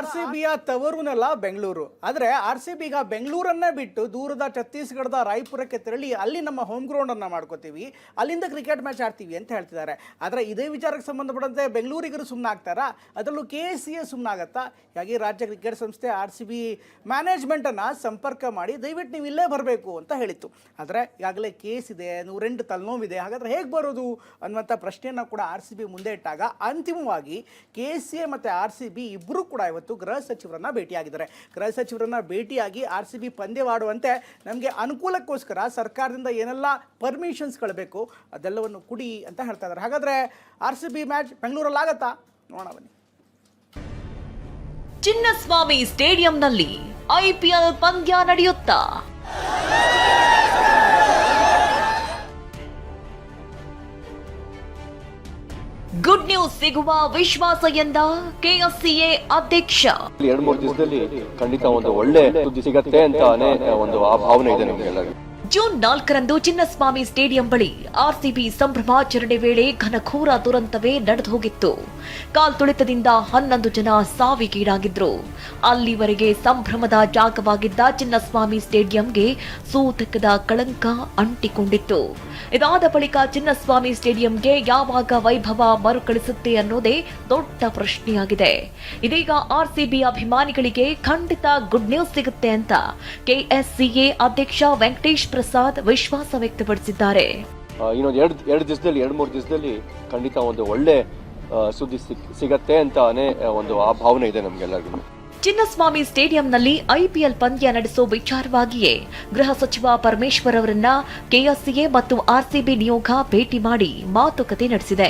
RCBಯ ತವರುನೆಲ್ಲ ಬೆಂಗಳೂರು. ಆದರೆ RCB ಈಗ ಬೆಂಗಳೂರನ್ನೇ ಬಿಟ್ಟು ದೂರದ ಛತ್ತೀಸ್ಗಢದ ರಾಯಪುರಕ್ಕೆ ತೆರಳಿ ಅಲ್ಲಿ ನಮ್ಮ ಹೋಮ್ ಗ್ರೌಂಡ್ ಅನ್ನ ಮಾಡ್ಕೋತೀವಿ, ಅಲ್ಲಿಂದ ಕ್ರಿಕೆಟ್ ಮ್ಯಾಚ್ ಆಡ್ತೀವಿ ಅಂತ ಹೇಳ್ತಿದ್ದಾರೆ. ಆದರೆ ಇದೇ ವಿಚಾರಕ್ಕೆ ಸಂಬಂಧಪಟ್ಟಂತೆ ಬೆಂಗಳೂರಿಗರು ಸುಮ್ಮನಾಗ್ತಾರಾ? ಅದರಲ್ಲೂ KSCA ಸುಮ್ಮನಾಗತ್ತಾ? ಹಾಗೆ ರಾಜ್ಯ ಕ್ರಿಕೆಟ್ ಸಂಸ್ಥೆ RCB ಮ್ಯಾನೇಜ್ಮೆಂಟನ್ನು ಸಂಪರ್ಕ ಮಾಡಿ ದಯವಿಟ್ಟು ನೀವು ಇಲ್ಲೇ ಬರಬೇಕು ಅಂತ ಹೇಳಿತ್ತು. ಆದರೆ ಈಗಾಗಲೇ ಕೇಸ್ ಇದೆ, 108 ತಲೆನೋವಿದೆ, ಹಾಗಾದರೆ ಹೇಗೆ ಬರೋದು ಅನ್ನುವಂಥ ಪ್ರಶ್ನೆಯನ್ನು ಕೂಡ RCB ಮುಂದೆ ಇಟ್ಟಾಗ ಅಂತಿಮವಾಗಿ KSCA ಮತ್ತು RCB ಇಬ್ಬರು ಕೂಡ ಇವತ್ತು ಗೃಹ ಸಚಿವರನ್ನ ಭೇಟಿಯಾಗಿದ್ದಾರೆ. ಗೃಹ ಸಚಿವರನ್ನ ಭೇಟಿಯಾಗಿ RCB ಪಂದ್ಯವಾಡುವಂತೆ ನಮಗೆ ಅನುಕೂಲಕ್ಕೋಸ್ಕರ ಸರ್ಕಾರದಿಂದ ಏನೆಲ್ಲ ಪರ್ಮಿಷನ್ಸ್ಗಳು ಬೇಕು ಅದೆಲ್ಲವನ್ನು ಕೊಡಿ ಅಂತ ಹೇಳ್ತಾ ಇದ್ದಾರೆ. ಹಾಗಾದರೆ RCB ಮ್ಯಾಚ್ ಬೆಂಗಳೂರಲ್ಲಿ ಆಗತ್ತಾ? ನೋಡೋಣ ಬನ್ನಿ. ಚಿನ್ನಸ್ವಾಮಿ ಸ್ಟೇಡಿಯಂನಲ್ಲಿ IPL ಪಂದ್ಯ ನಡೆಯುತ್ತಾ? ಗುಡ್ ನ್ಯೂಸ್ ಸಿಗುವ ವಿಶ್ವಾಸ ಎಂದ KSCA ಅಧ್ಯಕ್ಷ. 2-3 ದಿವಸದಲ್ಲಿ ಖಂಡಿತ ಒಂದು ಒಳ್ಳೆ ಸುದ್ದಿ ಸಿಗತ್ತೆ ಅಂತಾನೆ ಒಂದು ಭಾವನೆ ಇದೆ ನಮಗೆಲ್ಲರಿಗೂ. ಜೂನ್ 4ರಂದು ಚಿನ್ನಸ್ವಾಮಿ ಸ್ಟೇಡಿಯಂ ಬಳಿ RCB ಸಂಭ್ರಮಾಚರಣೆ ವೇಳೆ ಘನಘೋರ ದುರಂತವೇ ನಡೆದು ಹೋಗಿತ್ತು. ಕಾಲ್ತುಳಿತದಿಂದ 11 ಜನ ಸಾವಿಗೀಡಾಗಿದ್ರು. ಅಲ್ಲಿವರೆಗೆ ಸಂಭ್ರಮದ ಜಾಗವಾಗಿದ್ದ ಚಿನ್ನಸ್ವಾಮಿ ಸ್ಟೇಡಿಯಂಗೆ ಸೂತಕದ ಕಳಂಕ ಅಂಟಿಕೊಂಡಿತ್ತು. ಇದಾದ ಬಳಿಕ ಚಿನ್ನಸ್ವಾಮಿ ಸ್ಟೇಡಿಯಂಗೆ ಯಾವಾಗ ವೈಭವ ಮರುಕಳಿಸುತ್ತೆ ಅನ್ನೋದೇ ದೊಡ್ಡ ಪ್ರಶ್ನೆಯಾಗಿದೆ. ಇದೀಗ RCB ಅಭಿಮಾನಿಗಳಿಗೆ ಖಂಡಿತ ಗುಡ್ ನ್ಯೂಸ್ ಸಿಗುತ್ತೆ ಅಂತ KSCA ಅಧ್ಯಕ್ಷ ವೆಂಕಟೇಶ್ ಪ್ರಸಾದ್ ವಿಶ್ವಾಸ ವ್ಯಕ್ತಪಡಿಸಿದ್ದಾರೆ. ಇನ್ನೊಂದು 2-3 ದಿವಸದಲ್ಲಿ ಖಂಡಿತ ಒಂದು ಒಳ್ಳೆ ಸುದ್ದಿ ಸಿಗತ್ತೆ ಅಂತಾನೆ ಒಂದು ಭಾವನೆ ಇದೆ ನಮಗೆಲ್ಲರಿಗೂ. ಚಿನ್ನಸ್ವಾಮಿ ಸ್ಟೇಡಿಯಂನಲ್ಲಿ IPL ಪಂದ್ಯ ನಡೆಸೋ ವಿಚಾರವಾಗಿಯೇ ಗೃಹ ಸಚಿವ ಪರಮೇಶ್ವರ್ ಅವರನ್ನ KSCA ಮತ್ತು RCB ನಿಯೋಗ ಭೇಟಿ ಮಾಡಿ ಮಾತುಕತೆ ನಡೆಸಿದೆ.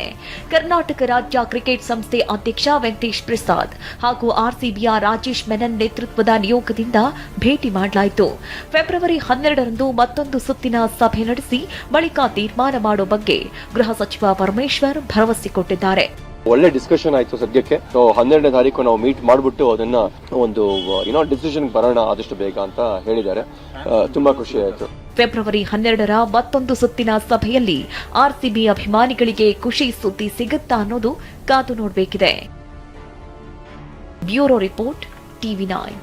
ಕರ್ನಾಟಕ ರಾಜ್ಯ ಕ್ರಿಕೆಟ್ ಸಂಸ್ಥೆ ಅಧ್ಯಕ್ಷ ವೆಂಕಟೇಶ್ ಪ್ರಸಾದ್ ಹಾಗೂ RCBಯ ರಾಜೇಶ್ ಮೆನನ್ ನೇತೃತ್ವದ ನಿಯೋಗದಿಂದ ಭೇಟಿ ಮಾಡಲಾಯಿತು. ಫೆಬ್ರವರಿ 12ರಂದು ಮತ್ತೊಂದು ಸುತ್ತಿನ ಸಭೆ ನಡೆಸಿ ಬಳಿಕ ತೀರ್ಮಾನ ಮಾಡೋ ಬಗ್ಗೆ ಗೃಹ ಸಚಿವ ಪರಮೇಶ್ವರ್ ಭರವಸೆ ಕೊಟ್ಟಿದ್ದಾರೆ. ಒಳ್ಳೆ ಡಿಸ್ಕಷನ್ ಆಯ್ತು ಸದ್ಯಕ್ಕೆ. 12ನೇ ತಾರೀಕು ನಾವು ಮೀಟ್ ಮಾಡ್ಬಿಟ್ಟು ಅದನ್ನ ಒಂದು ಡಿಸಿಷನ್ ಬರೋಣ ಆದಷ್ಟು ಬೇಗ ಅಂತ ಹೇಳಿದ್ದಾರೆ. ತುಂಬಾ ಖುಷಿ ಆಯ್ತು. ಫೆಬ್ರವರಿ 12ರ ಮತ್ತೊಂದು ಸುತ್ತಿನ ಸಭೆಯಲ್ಲಿ RCB ಅಭಿಮಾನಿಗಳಿಗೆ ಖುಷಿ ಸುದ್ದಿ ಸಿಗುತ್ತಾ ಅನ್ನೋದು ಕಾದು ನೋಡಬೇಕಿದೆ. Bureau report TV9.